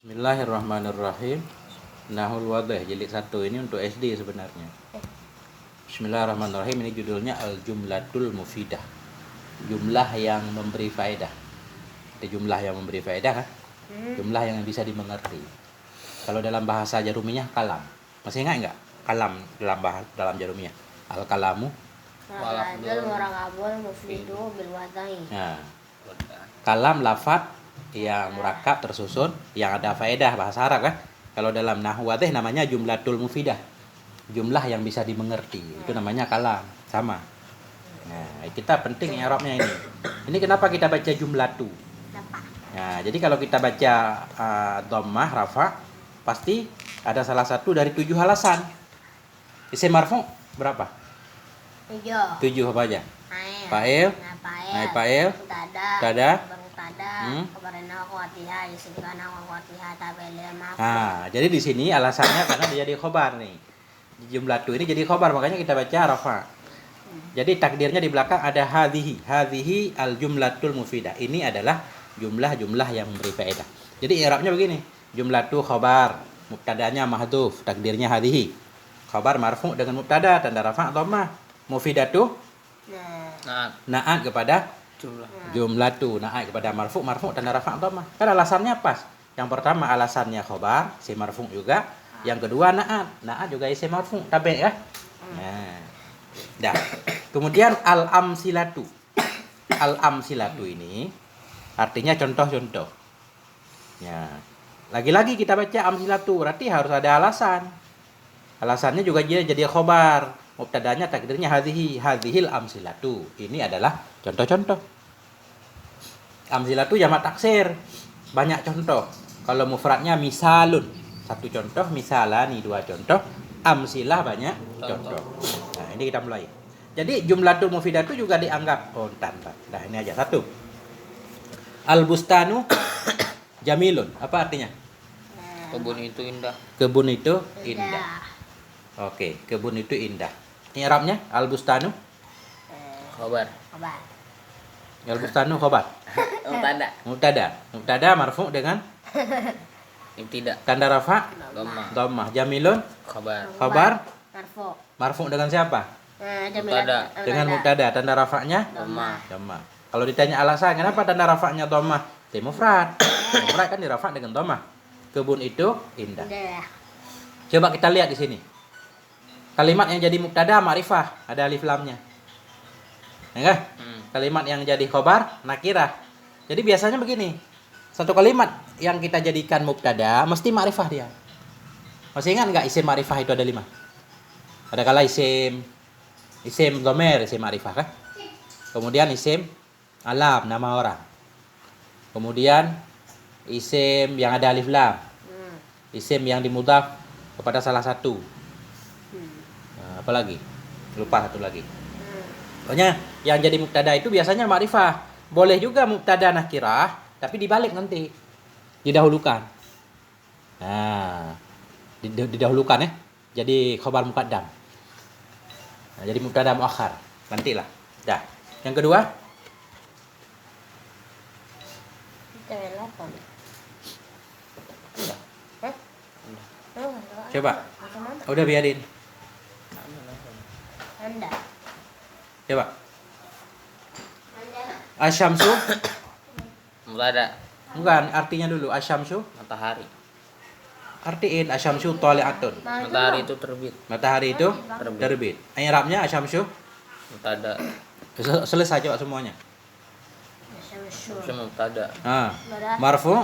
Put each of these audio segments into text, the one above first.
Bismillahirrahmanirrahim. Nahul Wadih jilid 1 ini untuk SD sebenarnya. Bismillahirrahmanirrahim, ini judulnya Al-Jumlatul Mufidah. Jumlah yang memberi faedah. Ada jumlah yang memberi faedah kan? Jumlah yang bisa dimengerti. Kalau dalam bahasa Jarumiyah kalam. Masih ingat enggak? Kalam dalam Jarumiyah. Al-kalamu Waladul murakabul mufidu bil wadai. Nah, kalam lafadz yang murakab tersusun yang ada faedah bahasa Arab kan. Kalau dalam nahwu wadih namanya jumlatul mufidah, jumlah yang bisa dimengerti, itu namanya kalam, sama. Nah, kita penting i'rabnya ini. Ini kenapa kita baca jumlatu? Nah, jadi kalau kita baca dhammah rafa pasti ada salah satu dari 7 alasan. Isim marfu berapa? 7 apa aja? Fa'il, naib fa'il, mubtada, jadi di sini alasannya karena dia jadi khobar nih. Jumlah tu ini jadi khobar, makanya kita baca rafa. Jadi takdirnya di belakang ada hadhihi al jumlatul mufidah. Ini adalah jumlah-jumlah yang memberi faedah. Jadi i'rabnya begini. Jumlah tu khobar, mubtadanya mahdhuf, takdirnya hadhihi. Khobar marfu dengan mubtada, tanda rafa dhammah. Mufidatu na'at kepada jumlah tu, na'at kepada marfu tanda rafa dhammah. Kan alasannya pas. Yang pertama alasannya khobar, isim marfu juga. Yang kedua na'at juga isim marfu, tabi ya. Nah. Dah. Kemudian al-amsilatu. Al-amsilatu ini artinya contoh-contoh. Ya. Lagi-lagi kita baca amsilatu, berarti harus ada alasan. Alasannya juga jadi khobar. Mubtadanya takdirnya hadhil amsilatu. Ini adalah contoh-contoh. Amsilatu jamak taksir. Banyak contoh. Kalau mufradnya misalun, 1 contoh, misalani 2 contoh, amsilah banyak contoh. Nah, ini kita mulai. Jadi jumlatul mufidatu juga dianggap tanpa. Nah, ini aja 1. Al-bustanu jamilun. Apa artinya? Kebun itu indah. Kebun itu indah. Oke, kebun itu indah. I'rabnya al-bustanu Khobar. Al-bustanu khobar. Mubtada marfu dengan Ibtida. tanda rafa dhammah. Jamilun khabar marfu dengan siapa? Mubtada. Dengan mubtada, tanda rafa'nya dhammah. Kalau ditanya alasan kenapa tanda rafa'nya dhammah? Itu mufrad. Mufrad kan dirafa' dengan dhammah. Kebun itu indah. Coba kita lihat di sini. Kalimat yang jadi mubtada ma'rifah, ada alif lamnya. Ya kan? Kalimat yang jadi khobar nakirah. Jadi biasanya begini. Satu kalimat yang kita jadikan mubtada mesti ma'rifah dia. Masih ingat enggak isim ma'rifah itu ada 5? Ada kala isim dhamir, isim ma'rifah kan? Kemudian isim alam, nama orang. Kemudian isim yang ada alif lam. Isim yang dimudhaf kepada salah satu. Apalagi? Lupa satu lagi. Pokoknya yang jadi mubtada itu biasanya ma'rifah. Boleh juga mubtada nakirah, tapi dibalik nanti. Didahulukan. Nah, didahulukan ya. Jadi khobar muqaddam. Nah, jadi mubtada muakhar. Nantilah. Dah. Yang kedua? Coba. Udah biarin. Coba. Asyamsu. Mubtada. Bukan, artinya dulu. Asyamsu. Matahari. Artiin asyamsu thali'atun. Matahari itu terbit. Matahari itu terbit. I'rabnya asyamsu. Mubtada. Selesai coba semuanya. Mubtada. Marfu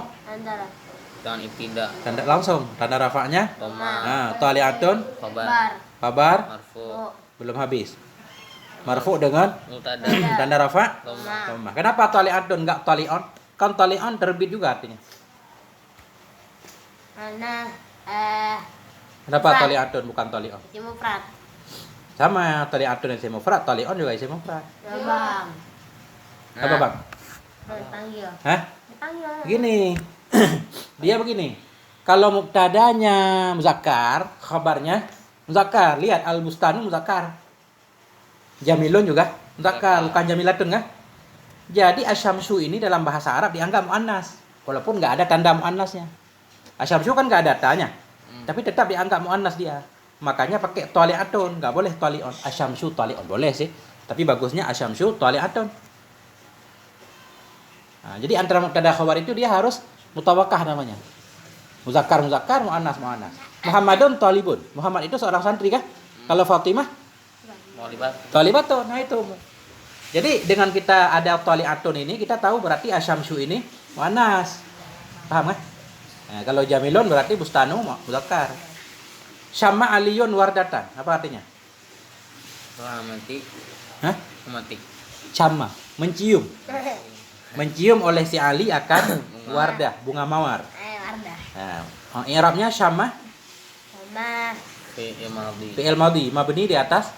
Dan ibtida. tanda langsung tanda rafa'nya Dhammah. thali'atun khabar Marfu. belum habis. Marfu dengan Mubtada. tanda rafa' Dhammah. Kenapa thali'atun enggak thali'on? Kan thali'on terbit juga artinya. Kenapa thali'atun bukan thali'on? Isim mufrad. Sama, thali'atun isim mufrad, thali'on juga isim mufrad. Bang. Apa, Bang? Dipanggil. Hah? Begini. Dia begini. Kalau mubtadanya muzakkar, khabarnya muzakkar. Lihat al-bustanu muzakkar. Jamilun juga muzakkar, bukan jamilatun kan? Jadi asyamsu ini dalam bahasa Arab dianggap muannas, walaupun enggak ada tanda muannasnya. Asyamsu kan nggak ada tanya, tapi tetap dianggap muannas dia. Makanya pakai tali'atun, nggak boleh tali'on. Asyamsu tali'on boleh sih, tapi bagusnya asyamsu tali'atun. Nah, jadi antara mubtada khabar itu dia harus mutawakkah namanya. Muzakkar, muannas. Muhammadun talibun. Muhammad itu seorang santri kah? Kalau Fatimah Mau libat. talibatun. Nah itu. Jadi dengan kita ada tali'atun ini kita tahu berarti asyamsu ini muannas. Paham kan? Nah, kalau jamilun berarti bustanu muzakkar. Syamma aliyun wardatan. Apa artinya? Mati. Hah? Mati. Syamma, mencium. Mencium oleh si Ali akan wardah, bunga mawar. Wardah. Nah, i'rabnya syamma Sama. Fi'il madhi. fi'il madhi mabni di atas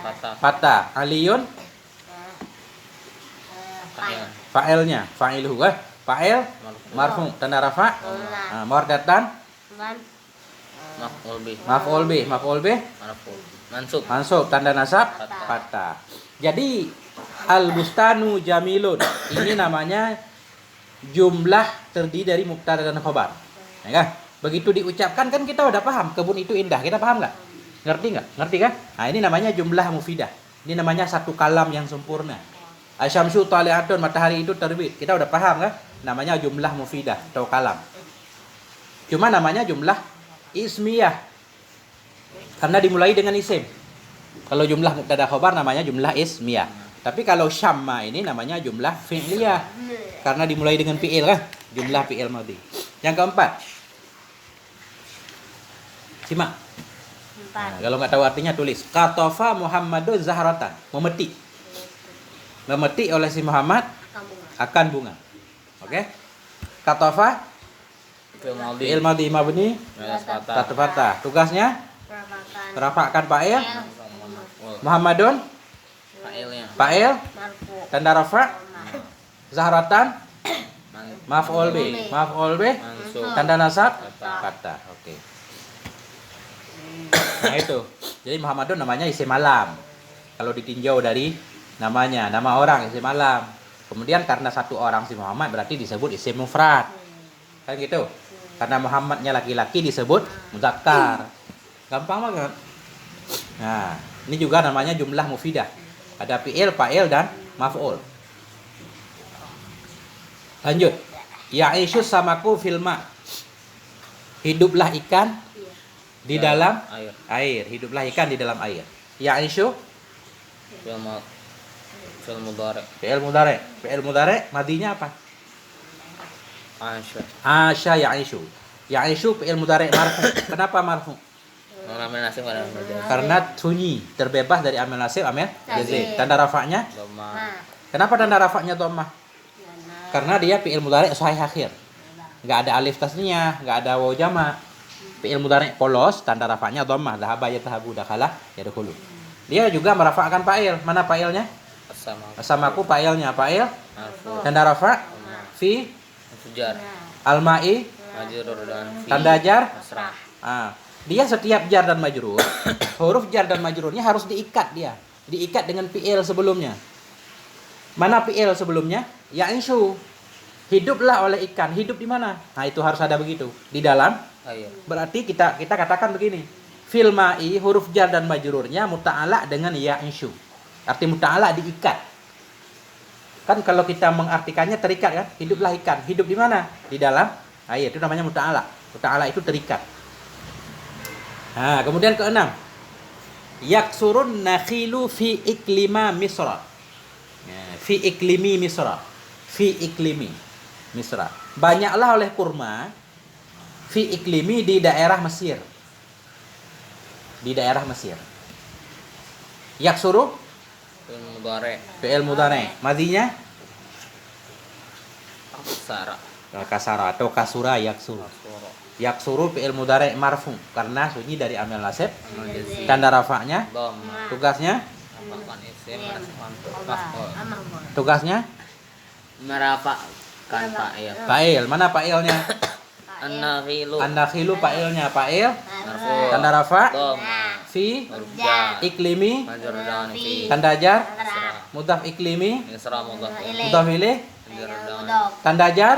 Patah. fathah. Aliyun Fa'il. fa'ilnya, fa'iluhu kan? Fa'il marfu tanda rafa. Wardatan Maf'ul bih. maf'ul bih Marfu. Mansub. mansub tanda nasab fathah. Jadi al-bustanu jamilun. Ini namanya jumlah terdiri dari mubtada dan khabar. Ya kan? Begitu diucapkan kan kita udah paham kebun itu indah. Kita paham nggak? Ngerti nggak? Ngerti kan? Nah, ini namanya jumlah mufidah. Ini namanya satu kalam yang sempurna. Asyamsu tali'atun, matahari itu terbit. Kita udah paham kan? Namanya jumlah mufidah atau kalam. Cuma namanya jumlah ismiyah. Karena dimulai dengan isim. Kalau jumlah mubtada khabar namanya jumlah ismiyah. Tapi kalau syamma ini namanya jumlah fi'liyah. Karena dimulai dengan fi'il kan? Jumlah fi'il madhi. Yang keempat. Simak. Nah, kalau nggak tahu artinya tulis. Qatafa Muhammadun zahratan. Memetik. Memetik oleh si Muhammad akan bunga. Oke? Qatafa Fi'il madhi. fi'il madhi mabni Atas patah. satu fathah. Tugasnya rafa'kan fa'il. Muhammadun Fa'ilnya. fa'il Marfu. tanda rafa. Zahratan Man- maf'ul bih. Maf'ul bih Mansub. tanda nasab Fathah. fathah. Oke. Nah itu. Jadi Muhammadun namanya isim alam. Kalau ditinjau dari namanya, nama orang isim alam. Kemudian karena satu orang si Muhammad berarti disebut isim mufrad. Kan gitu. Karena Muhammadnya laki-laki disebut muzakkar. Gampang banget. Nah, ini juga namanya jumlah mufidah. Ada fi'il, fa'il dan maf'ul. Lanjut. Ya'ishu samaku fil ma. Hiduplah ikan di dalam Air. air. Hiduplah ikan di dalam air. Ya'ishu Fi'il ma- Fi'il mudhari. fi'il mudhari. Fi'il mudhari madinya apa? Asya. Asya ya'ishu. Ya'ishu fi'il mudhari marfu. Kenapa marfu? Mengambil nasib pada kerja. Karena sunyi, terbebas dari amil nasib, amil jazim. Tanda rafa'nya? Dhamma. Kenapa tanda rafa'nya dhammah? Karena dia fi'il mudhari sahih akhir. Enggak ada alif tasniyah, enggak ada waw jama'. Fi'il mudhari polos, tanda rafa'nya dhammah. Dhahaba yadhhabu, dakhala yadkhulu. Dia juga merafa'kan fa'il. Mana fa'ilnya? As-sama. Samaku fa'ilnya, fa'il Marfu. tanda rafa' fi Fujar. al-ma'i Majrur dan fi. tanda jar. Asrah. Dia setiap jar dan majrur, huruf jar dan majrurnya harus diikat dia. Diikat dengan fi'il sebelumnya. Mana fi'il sebelumnya? Ya'inshu. Hiduplah oleh ikan. Hidup di mana? Nah, itu harus ada begitu. Di dalam. Air. Berarti kita katakan begini. Fil ma'i huruf jar dan majrurnya muta'ala dengan ya'inshu. Arti muta'ala diikat. Kan kalau kita mengartikannya terikat kan? Hiduplah ikan. Hidup di mana? Di dalam air. Itu namanya muta'ala. Muta'ala itu terikat. Nah, kemudian keenam. Yaksurun nakhilu fi iklima Misra. Fi iklimi Misra. Fi iklimi Misra. Banyaklah oleh kurma fi iklimi di daerah Mesir. Di daerah Mesir. Yaksuru Fi'il mudhari. fi'il mudhari. Madinya Aksara. kasara atau kasura yaksuru. Asura. Yaksuru fi'il mudhari marfu karena sunyi dari amil nasib. Al-jazim. Tanda rafa'nya, Dhamma. tugasnya, Merafakan isim. Maf'ul. tugasnya Merafakan fa'il. fa'il. Mana fa'ilnya? An-nakhilu. An-nakhilu fa'ilnya fa'il. Marfu. Tanda rafa' Dhamma. fi Huruf jar. iklimi Majrur dan fi. tanda jar Asrah. mudhaf iklimi Isra mudhaf. mudhaf ilaih Majrur dan tanda jar.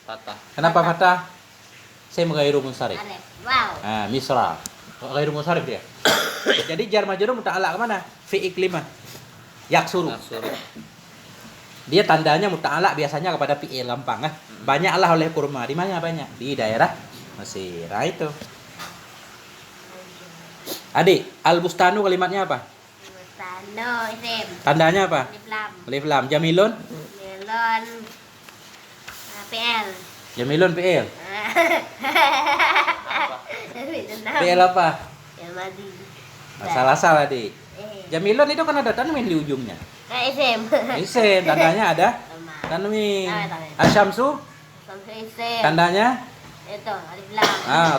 fathah. Kenapa fathah? Sem ghairu munsharif. Alif. Wow. Ah, misra. Ghairu munsharif dia. Jadi jar majrur muta'allaq kemana? Fi iklimah. Yaksuru. Maksur. Dia tandanya muta'allaq biasanya kepada fi'il gampang kan. Banyaklah oleh kurma. Di mana banyak? Di daerah Mesir. Nah, itu. Adik, al-bustanu kalimatnya apa? Bustano isim. Tandanya apa? Alif lam. Alif lam. Jamilun? Melon. PL. Jamilun fi'il. Tenang. Fi'il apa? Ya madi. Salah-salah, Dik. Jamilun itu kan ada tanwin di ujungnya. Isim. Isim, tandanya ada Sama. tanwin. Tanwin. Asyamsu, Sampai isim. tandanya Itu alif lam.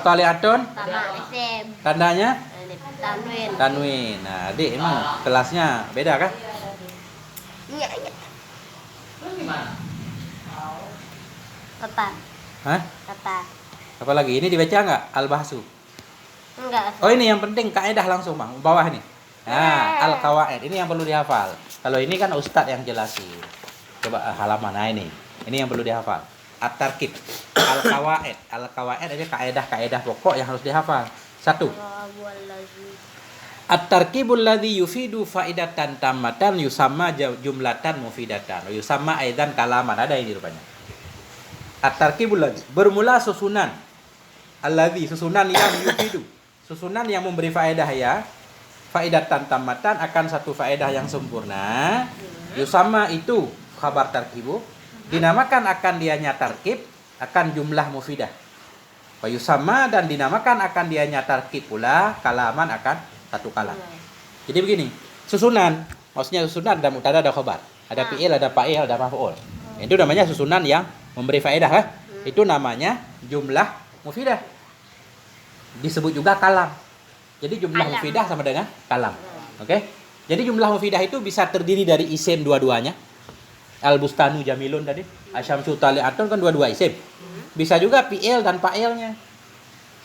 taliatun, Sama isim. tandanya Alif tanwin. tanwin. Nah, Dik emang kelasnya beda kan? Iya, iya. Apa? Hah? Apa? Apalagi ini dibaca nggak? Al-bahsu. Enggak. Oh, ini yang penting kaidah langsung, Bang. Bawah nih. Nah, al-qawaid. Ini yang perlu dihafal. Kalau ini kan ustadz yang jelasin. Coba halaman nah ini. Ini yang perlu dihafal. At-tarkib. Al-qawaid. Al-qawaid ini kaidah-kaidah pokok yang harus dihafal. 1. At-tarkibul ladzi yufidu faidatan tammatan yusamma jumlatan mufidatan. Yusamma aidan kalaman. Ada ini rupanya. At-tarkibul ladzi. Bermula susunan. Alladzi susunan yang yufidu. Susunan yang memberi faedah ya. Faidatan tammatan akan satu faedah yang sempurna. Yusamma itu khabar tarkibu. Dinamakan akan dianya tarkib akan jumlah mufidah. Wa yusamma dan dinamakan akan dianya tarkib pula kalaman akan satu kalam. Jadi begini, susunan, maksudnya susunan ada mubtada ada khabar, ada fi'il, ada fa'il, ada maf'ul. Itu namanya susunan yang memberi faedah kan? Itu namanya jumlah mufidah. Disebut juga kalam. Jadi jumlah mufidah sama dengan kalam. Oke? Jadi jumlah mufidah itu bisa terdiri dari isim dua-duanya. Al-bustanu jamilun tadi, asyamsu tali'atun kan dua-dua isim. Bisa juga fi'il dan fa'ilnya.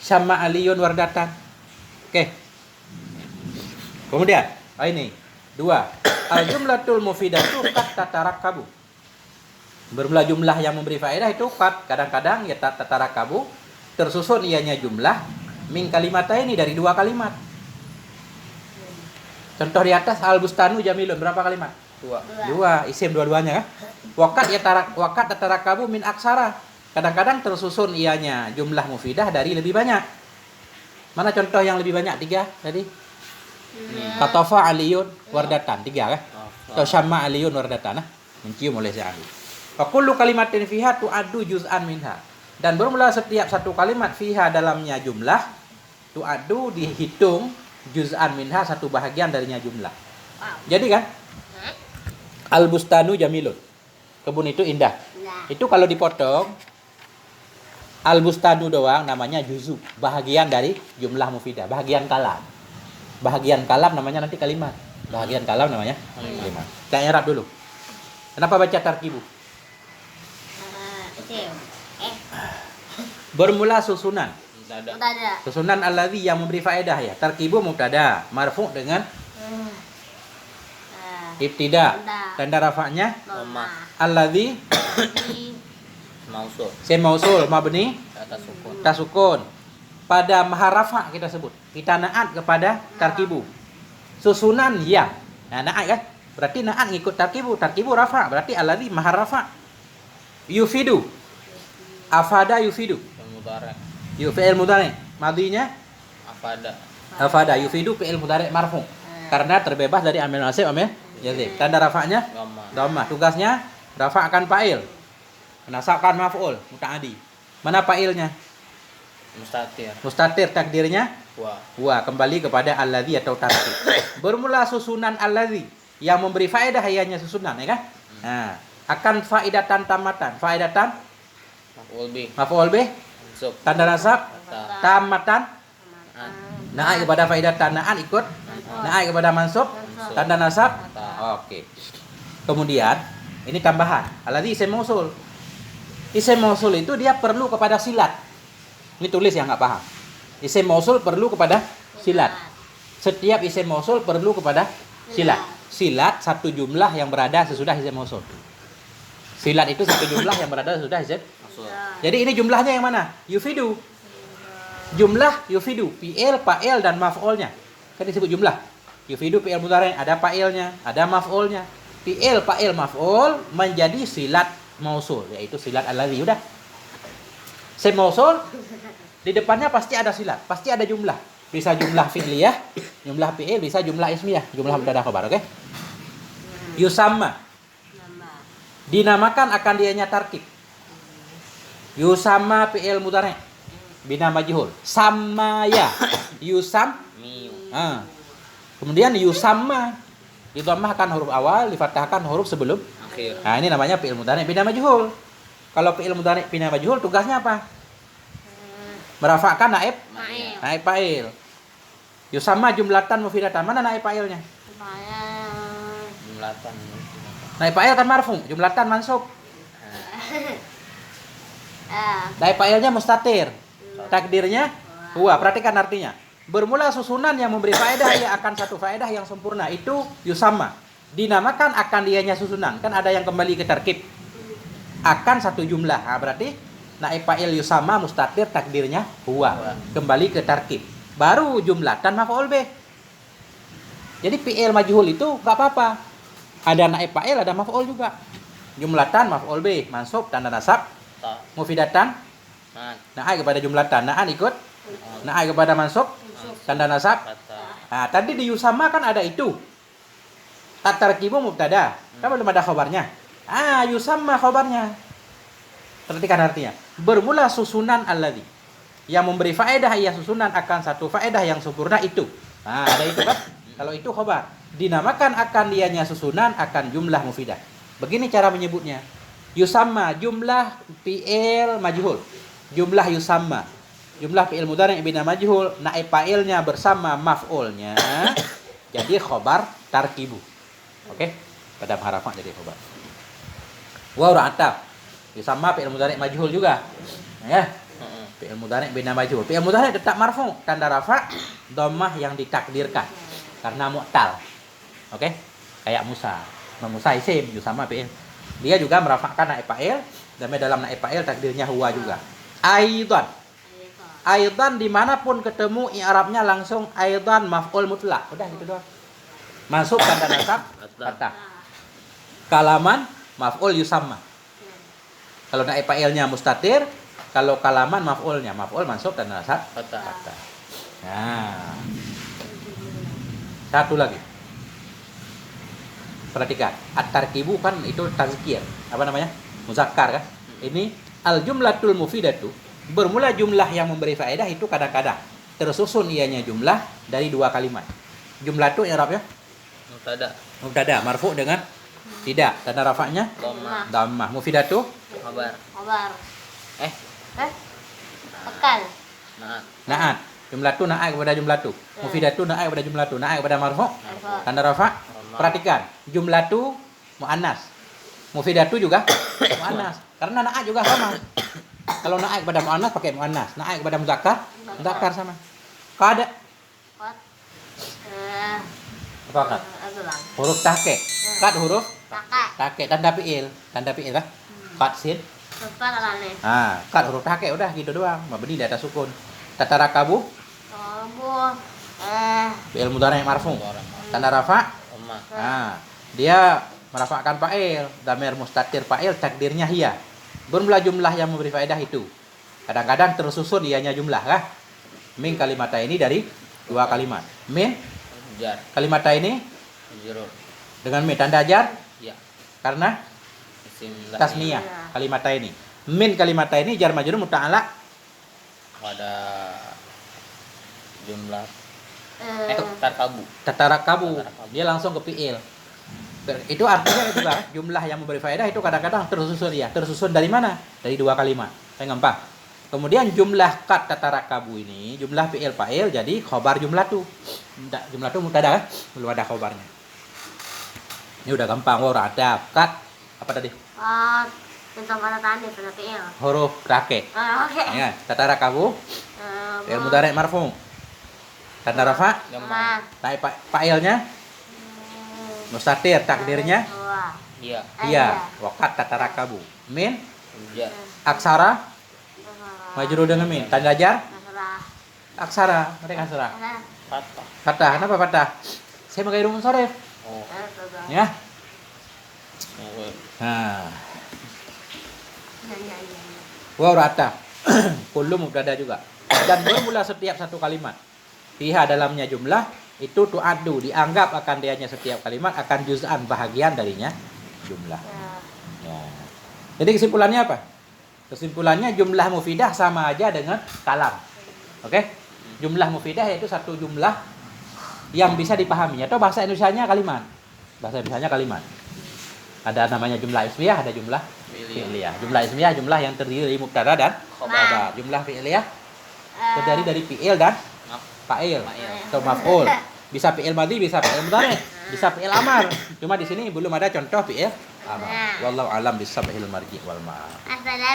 Syamma aliyun wardatan. Oke. Kemudian, ini 2. Al-jumlatul mufidatu qad tatarakkabu. Bermula jumlah yang memberi faedah itu qad, kadang-kadang ya tatarakkabu tersusun ianya jumlah min kalimataini dari 2 kalimat. Contoh di atas al-bustanu jamilun berapa kalimat? 2, isim dua-duanya kan? Wakat tatarakkabu min aksara. Kadang-kadang tersusun ianya jumlah mufidah dari lebih banyak. Mana contoh yang lebih banyak? 3 tadi. Katafa aliyun wardatan 3 kan? Atau syamma aliyun wardatan mencium oleh si ahli. Fa kullu kalimatin fiha tu'addu juz'an minha. Dan bermula setiap satu kalimat fiha dalamnya jumlah tu'addu dihitung juz'an minha satu bahagian darinya jumlah. Jadi kan al-bustanu jamilun. Kebun itu indah. Itu kalau dipotong al-bustanu doang namanya juzu, bahagian dari jumlah mufidah, bahagian kalam. Bahagian kalam namanya nanti kalimat. Bahagian kalam namanya kalimat. Kita i'rab dulu. Kenapa baca tarkibu? Isim. Bermula susunan. Mubtada. Susunan alladzi yang memberi faedah ya. Tarkibu mubtada, marfu' dengan ibtida. Tanda rafa'nya Lemah. alladzi Mausul. sim mausul mabni Atas sukun. tasukun. Pada maharafa kita sebut. Kita naat kepada tarkibu. Susunan ya. Nah, naat kan? Berarti naat ngikut tarkibu. Tarkibu rafa. Berarti alladzi maharafa. Yufidu. Afada yufidu. Mudhari. Fi'il mudhari. Madinya Afada. afada yufidu fi'il mudhari marfu. Karena terbebas dari amil nasib amil jazim. Tanda rafa'nya Dhamma. dhammah. Tugasnya rafa' akan fa'il. Nasabkan maf'ul muta'adi. Mana fa'ilnya? Mustatir. Mustatir takdirnya Wa. kembali kepada alladzi atau tarkib. Bermula susunan alladzi yang memberi faedah ianya susunan ya kan? Nah, akan faidatan tamatan. Faidatan Maf'ul bih. maf'ul bih Mansub. tanda nasab Ta. tamatan An. naik kepada faidatan na'an ikut naik kepada mansub tanda nasab. Oke. Kemudian ini tambahan. Alladzi isim mausul. Isim mausul itu dia perlu kepada silat. Ini tulis yang nggak paham. Isim mausul perlu kepada silat. Setiap isim mausul perlu kepada silat. Silat satu jumlah yang berada sesudah isim mausul. Silat itu satu jumlah yang berada sesudah isim. Maksud. Jadi ini jumlahnya yang mana? Yufidu. Jumlah yufidu, fi'il, fa'il dan maf'ulnya. Kan disebut jumlah. Yufidu fi'il mudhari' ada fa'ilnya, ada maf'ulnya. Fi'il, fa'il, maf'ul menjadi silat mausul, yaitu silat alladzi. Udah. Sim mausul di depannya pasti ada silat, pasti ada jumlah. Bisa jumlah fi'liyah, jumlah fi'il, bisa jumlah ismiyah, jumlah mubtada khabar, oke? Yusamma. Nama. Dinamakan akan dianya tarkib. Yusamma fi'il mudhari'. Bina majhul. Samaya. Yusam. Miu. Kemudian yusamma. Didhammahkan huruf awal, difathahkan huruf sebelum. Akhir. Nah, ini namanya fi'il mudhari' bina majhul. Kalau fi'il mudhari' bina majhul tugasnya apa? Merafa'kan naib Mail. naib fa'il. Yusamma jumlatan mufidatan. Mana naib fa'ilnya? Saya. Jumlatan. Naib fa'il kan marfu', jumlatan mansub. Naib fa'ilnya mustatir. Takdirnya huwa. Perhatikan artinya. Bermula susunan yang memberi faedah ia akan satu faedah yang sempurna. Itu yusamma. Dinamakan akan dianya susunan. Kan ada yang kembali ke tarkib. Akan satu jumlah. Nah, berarti naib fa'il yusamma mustatir takdirnya huwa. Kembali ke tarkib. Baru jumlatan maf'ul bih. Jadi fi'il majhul itu enggak apa-apa. Ada naib fa'il, ada maf'ul juga. Jumlatan maf'ul bih, mansub tanda nasab, Ta. mufidatan Na'at. na'ai kepada jumlatan, na'an ikut na'ai kepada mansub tanda nasab. Kata. Nah, tadi di yusamma kan ada itu. At-tarkibu mubtada. Kan belum ada khabarnya. Yusamma khabarnya. Perhatikan artinya. Bermula susunan alladzi. Yang memberi faedah ia susunan akan satu faedah yang sempurna itu. Nah, ada itu kan? Kalau itu khabar. Dinamakan akan dianya susunan akan jumlah mufidah. Begini cara menyebutnya. Yusamma jumlah fi'il majhul. Jumlah yusamma. Jumlah fi'il mudhari' bina majhul, naib fa'ilnya bersama maf'ulnya. Jadi khabar tarkibu. Oke? Pada harapan jadi khabar. Wa ra'ata. Yusamma fi'il mudhari' majhul juga. Ya. Fi'il mudhari' bina majhul. Fi'il mudhari' tetap marfu, tanda rafa, dhammah yang ditakdirkan karena mu'tal. Oke? Kayak Musa. Musa isim yusamma fi'il. Dia juga merafa'kan naib fa'il dan dalam naib fa'il takdirnya huwa juga. Aidan. Aidan dimanapun ketemu i'rabnya langsung aidan maf'ul mutlak. Udah gitu doang. Masuk tanda nasab kata. Kalaman maf'ul yusamma. Kalau naib fa'ilnya mustatir, kalau kalaman maf'ulnya maf'ul masuk tanda nasab Kata. kata. Nah. Satu lagi. Perhatikan, at-tarkibu kan itu tazkir. Apa namanya? Muzakkar kan? Ini al-jumlatul mufidatu. Bermula jumlah yang memberi faedah itu kadang-kadang tersusun ianya jumlah dari dua kalimat. Jumlah itu i'rabnya Mubtada. mubtada marfu dengan tidak. Tanda rafa'nya Dhamma. dhammah. Mufidatu Khabar. Kabar. Eh. Bekal. Na'at. na'at. Jumlah itu na'at kepada jumlah itu. Mufidatu na'at kepada jumlah itu. Na'at kepada marfu. Marfu'. Tanda rafa'. Perhatikan, jumlah itu muannas. Mufidatu juga muannas. Karena na'at juga sama. Kalau na'at kepada muannas pakai muannas. Na'at kepada muzakkar, muzakkar sama. Kada Kot. apa kad? Agulang. Huruf tahqiq. Kad huruf Kakak. tahqiq tanda fi'il. Tanda fi'il kan? Kad sin. Cepat alane. Kad huruf tahqiq udah gitu doang. Mabni di atas sukun. Tatarakabu Kamu. fi'il mudhari' marfu. Tanda rafa'. Dhamma. Dia merafa'kan fa'il, dhamir mustatir fa'il takdirnya hiya. Bermula jumlah yang memberi faedah itu. Kadang-kadang tersusun ianya jumlah kah? Min kalimata ini dari dua kalimat. Min Jar. kalimata ini Jurur. dengan min tanda jar Ya. karena Isim tasniyah kalimata ini. Min kalimata ini jar majrur muta'alaq Pada jumlah Eh. tarkabu. tatarakabu. Dia langsung ke fi'il. Itu artinya juga jumlah yang memberi faedah itu kadang-kadang tersusun ya. Tersusun dari mana? Dari dua kalimat. Saya gampang. Kemudian jumlah kat tatarakabu ini, jumlah fi'il fa'il jadi khobar jumlah tuh. Jumlah tuh mubtada kan? Belum ada khobarnya. Ini udah gampang. Ora ada kat apa tadi? Tentang kata tanda pada PL. Huruf rake. Oke. Ya, tatarakabu fi'il mudhari' marfu. Tanda rafa, Dhamma. naib fa'ilnya mustatir, takdirnya Dua. Iya. iya. Waqat tatarakabu. Min Jar. aksara majrur dengan min. Tanda jar Terserah. Aksara, mereka aksara. Patah. Patah, kenapa patah? Saya pakai rumus sorif. Oh. Ya. Oh. Nah, Ya. wa rata. Kullu mubtada juga. Dan bermula setiap satu kalimat. Fiha dalamnya jumlah itu tu'addu, dianggap akan dianya setiap kalimat akan juz'an, bahagian darinya jumlah. Ya. Jadi kesimpulannya apa? Kesimpulannya jumlah mufidah sama aja dengan kalam. Oke? Jumlah mufidah yaitu satu jumlah yang bisa dipahami, atau bahasa Indonesianya kalimat. Bahasa Indonesianya kalimat. Ada namanya jumlah ismiyah, ada jumlah fi'liyah. Jumlah ismiyah jumlah yang terdiri dari mubtada dan khabar. Jumlah fi'liyah terdiri dari fi'il dan fa'il atau maf'ul. Bisa fi'il madhi, bisa fi'il mudhari', bisa fi'il amar. Cuma di sini belum ada contoh fi'il amar. Wallahu alam bisabihil marji wal ma'ad.